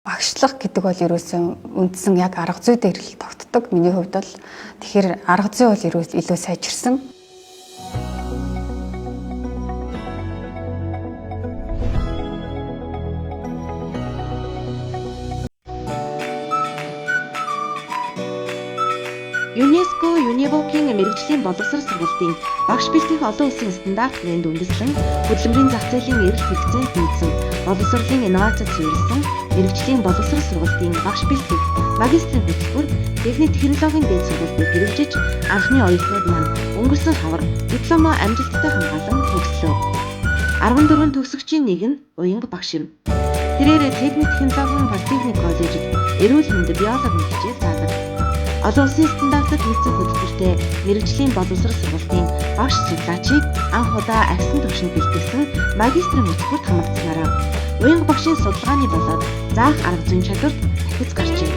Багшлах гэдэг бол ерөөсөн үндсэн яг арга зүй дээр л тогтдог. Миний хувьд бол тэгэхээр арга зүй бол илүү сайжирсан. ЮНЕСКО Юнивокийн мэрэгжлийн боловсрол сургалтын багш бэлтгэх олон улсын стандарт нэнд үндэслэн хөдөлмөрийн зах зээлийн эрэлт хэрэгцээнд нийцсэн боловсролын инновацид суурилсан мэрэгжлийн боловсрол сургалтын багш бэлтгэх магистрийн хөтөлбөр техник технологийн дээд сургалтыг хэрэгжиж анхны оюутнууд маань өнгөрсөн хавар дипломо амжилттай хамгаалан төгслөө. 14 төгсөгчийн нэг нь уянга багш юм. Тэрээр техник технологийн политехник коллежид эрүүл мэндийн биологи хичээл заадаг. Олон улсын стандартад нийцсэн хөтөлбөртэй мэрэгжлийн боловсрол сургалтын багш судлаачийг анх удаа агсан түвшинд бэлтгэсэн магистрийн хөтөлбөрт хамгаалснараа уянга багшийн судалгааны болоод заах арга зүйн чадварт дахиц гарчээ.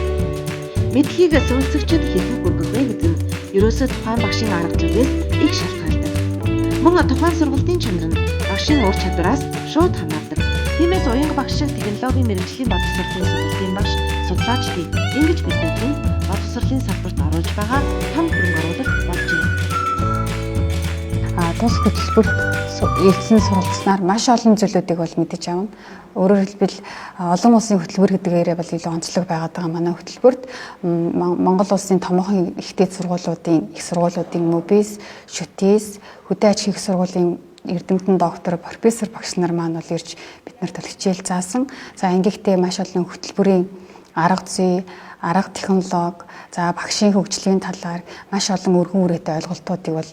Мэдлэгийг суралцагчид хэрхэн хүргэх вэ гэдэг нь ерөөсөө тухайн багшийн арга зүйгээс их шалтгаалдаг. Мөн тухайн сургалтын чанар нь багшийн ур чадвараас шууд хамаардаг. Тиймээс уянга багш технологийн мэрэгжлийн боловсролын сургалтын багш судлаачдыг ингэж бэлтгэх нь боловсролын салбарт оруулж байгаа том хөрөнгө оруулалт болжээ. Тус хөтөлбөрт эзэн суралцсанаар маш олон зүйлүүдийг бол мэдэж авна. Өөрөөр хэлбэл олон улсын хөтөлбөр гэдгээрээ бол илүү онцлог байгаад байгаа манай хөтөлбөрт Монгол улсын томоохон их дээд сургуулиудын их сургуулиудын МОБИС, ШүТИС, хөдөө аж ахуйн их сургуулийн эрдэмтэн доктор, профессор багш нар маань бол ирж биднэрт хичээл заасан. За ингэхдээ маш олон хөтөлбөрийн арга зүй, арга технологи, за багшийн хөгжлийн талаар маш олон өргөн үрээтэй ойлголтуудыг бол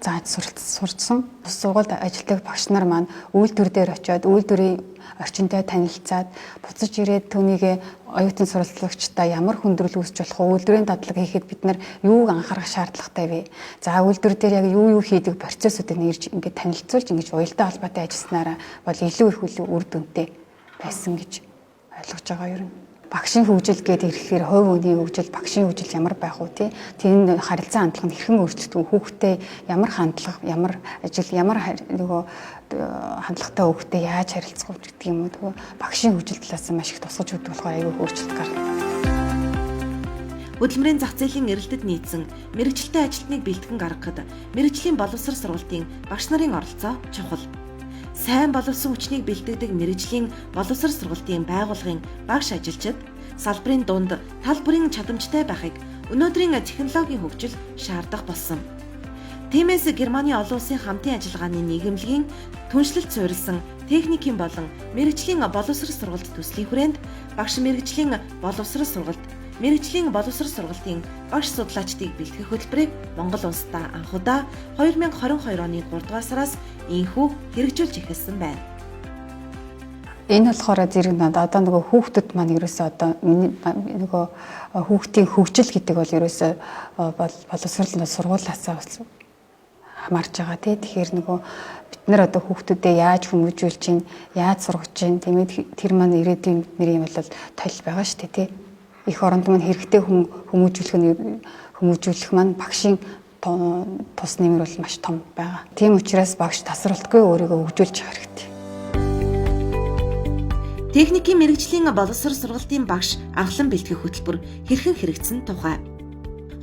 зааж сурцсан. Бус сургуульд ажилладаг багш нар маань үйлдвэр дээр очиод үйлдвэрийн орчинтой танилцаад буцаж ирээд түүнийг оюутан суралцлагчдаа ямар хүндрэл үүсч болох вэ? Үйлдвэрийн дадлага хийхэд бид нар юуг анхаарах шаардлагатай вэ? За үйлдвэр дээр яг юу хийдэг процессуудыг нэрж ингээд танилцуулж ингэж уялдаа холбоотой ажилласнараа бол илүү их үр дүнтэй байсан гэж ойлгож байгаа юм. Багшийн хөгжил гэдэг ирэхээр хувь хүний хөгжил, багшийн хөгжил ямар байх вэ тий? Тэр харилцаа хандлага нь хэрхэн өөрчлөгдөх вэ? Хүүхдээ ямар хандлага, ямар ажил, ямар нөгөө хандлагатай хүүхдээ яаж харилцах вэ гэдэг юм уу? Тэгээ багшийн хөгжил талаас нь маш их тусгаж өгдөг болохоор аюул өөрчлөлт гарна. Хөдөлмөрийн зах зээлийн эрэлтэд нийцсэн мэрэгчлээ ажилтныг бэлтгэн гаргахад мэрэгжлийн боловсрол сургалтын багш нарын оролцоо чухал. Сайн боловсон хүчнийг бэлтгэдэг мэрэгжлийн боловсрол сургалтын байгууллагын багш ажилчид салбарын дунд тал бүрийн чадамжтай байхыг өнөөдрийн технологийн хөгжил шаардах болсон. Тиймээс Германы олон улсын хамтын ажиллагааны нийгэмлэгийн түншлэлт суурилсан техникийн болон мэрэгжлийн боловсрол сургалт төслийн хүрээнд багш мэрэгжлийн боловсрол сургалт мэрэгжлийн боловсрол сургалтын багш судлаачдыг бэлтгэх хөтөлбөрийг Монгол улсдаа анх удаа 2022 оны 3 дугаар сараас инхүү хэрэгжүүлж эхэлсэн байна. Энэ болохоор зэрэг надад одоо нөгөө хүүхдүүд маань ерөөсөө одоо нөгөө хүүхдийн хөгжил гэдэг бол ерөөсөө боловсрол сургуулиасаа хамаарч байгаа тий. Тэгэхээр нөгөө бид нар одоо хүүхдүүдэд яаж хүмүүжүүлж чинь, яаж сургаж чинь, тиймээд тэр маань ирээдүйн бидний юм бол тойл байгаа шүү дээ тий. Их оронд маань хэрэгтэй хүмүүжүүлэх маань багшийн тус нэмэр бол маш том байгаа. Тийм учраас багш тасралтгүй өөрийгөө хөгжүүлж явах хэрэгтэй. Техникийн мэрэгжлийн боловсрол сургалтын багш анхлан бэлтгэх хөтөлбөр хэрхэн хэрэгжсэн тухай.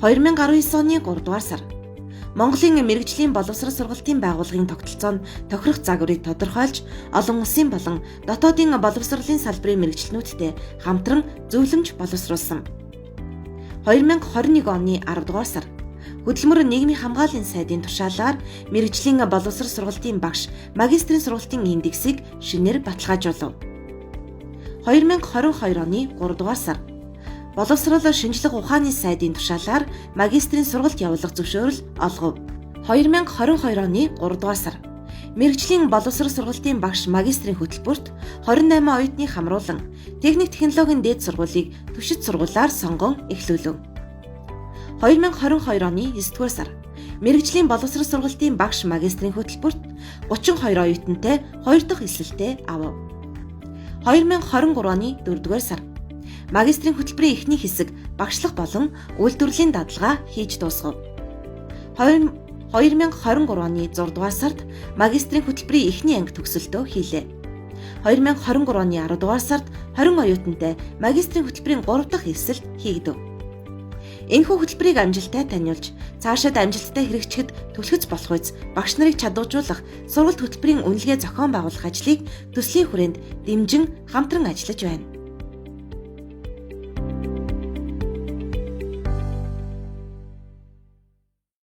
2019 оны 3 дугаар сар Монголын мэрэгжлийн боловсрол сургалтын байгууллагын тогтолцоонд тохирох загварыг тодорхойлж олон улсын болон дотоодын боловсролын салбарын мэрэгчлэнүүдтэй хамтран зөвлөмж боловсруулсан. 2021 оны 10 дугаар сар хөдөлмөр нийгмийн хамгааллын сайдын тушаалаар мэрэгжлийн боловсрол сургалтын багш магистрийн сургалтын индексийг шинээр баталгаажуулав. 2022 оны 3 дугаар сар боловсрол шинжлэх ухааны сайдын тушаалаар магистрийн сургалт явуулах зөвшөөрөл олгов. 2022 оны 3 дугаар сар мэрэгжлийн боловсрол сургалтын багш магистрийн хөтөлбөрт 28 оюутныг хамруулан техник технологийн дээд сургуулийг түшид сургуулиар сонгон эхлүүлв. 2022 оны 9 дугаар сар мэрэгжлийн боловсрол сургалтын багш магистрийн хөтөлбөрт 32 оюутантай 2 дахь эсрэлтэд авав. 2023 оны 4 дугаар сар магистрийн хөтөлбөрийн эхний хэсэг багшлах болон үйлдвэрлэлийн дадлага хийж дуусгав. 2023 оны 6 дугаар сард магистрийн хөтөлбөрийн эхний анги төгсөлтөө хийлээ. 2023 оны 10 дугаар сард 20 оюутантай магистрийн хөтөлбөрийн 3 дахь эвсэл хийгдэв. Энэхүү хөтөлбөрийг амжилттай таниулж, цаашид амжилттай хэрэгжихэд түлхэц болох үз багш нарыг чадваржуулах сургалт хөтөлбөрийн үнэлгээ зохион байгуулах ажлыг төслийн хүрээнд дэмжин хамтран ажиллаж байна.